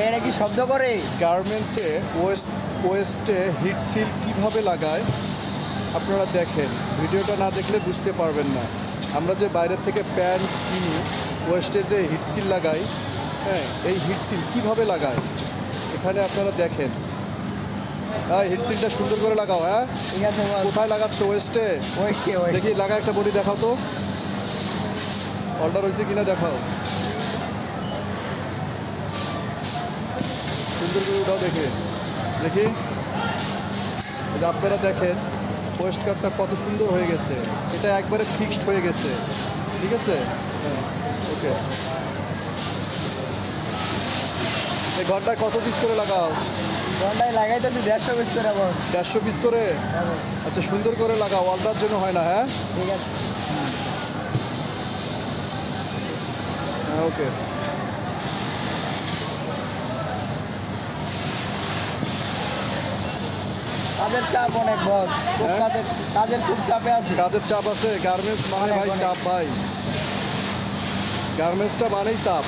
এটা কি শব্দ করে? গার্মেন্টসে ওয়েস্টে হিট সিল কীভাবে লাগায় আপনারা দেখেন, ভিডিওটা না দেখলে বুঝতে পারবেন না। আমরা যে বাইরের থেকে প্যান্ট কিনি, ওয়েস্টে যে হিট সিল লাগাই, হ্যাঁ, এই হিট সিল কীভাবে লাগায় এখানে আপনারা দেখেন। হ্যাঁ, হিট সিলটা সুন্দর করে লাগাও। হ্যাঁ, ঠিক আছে বল। কোথায় লাগাচ্ছ? ওয়েস্টে। ওয়েস্টে দেখি লাগা, একটা বডি দেখাও তো, অর্ডার হয়েছে কিনা দেখাও। সুন্দর করে উঠাও দেখে দেখি। এই যে আপনারা দেখেন ওয়েস্ট কাটটা কত সুন্দর হয়ে গেছে, এটা একবারে ফিক্সড হয়ে গেছে। ঠিক আছে, হ্যাঁ, ওকে। এই ঘরটায় কত পিস করে লাগাও? ঘন্টায় লাগাইতেছি 150 পিস করে বল। 150 পিস করে? আচ্ছা, সুন্দর করে লাগাও, অল্টার জন্য হয় না। হ্যাঁ, ঠিক আছে। হ্যাঁ, ওকে। কাজের চাপ অনেক বস, খুব হ্যাঁ? কাজের খুব চাপে আছে। কাজের চাপ আছে। গার্মেন্টস মানে ভাই অনেক। চাপ ভাই, গার্মেন্টসটা মানেই চাপ।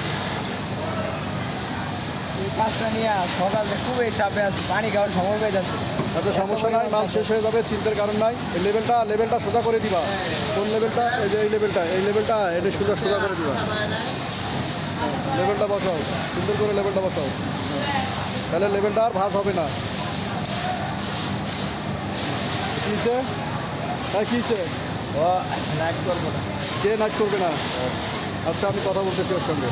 এই কাজটা নিয়ে সকালে খুবই চাপে আছে, পানি খাওয়ার সময় পেয়ে যাচ্ছে। আচ্ছা, সমস্যা নাই, মাল শেষ হয়ে যাবে, চিন্তার কারণ নাই। এই লেভেলটা সোজা করে দিবা। কোন লেভেলটা? এই যে এই লেভেলটা এটা সোজা করে দিবা। লেভেলটা বসাও, সুন্দর করে লেভেলটা বসাও। তাহলে লেভেলটা আর ভাঁজ হবে না। কিসে? হ্যাঁ, কিসে? ও নাইট করবো না। কে নাচ করবে না? আচ্ছা, আমি কথা বলতেছি ওর সঙ্গে।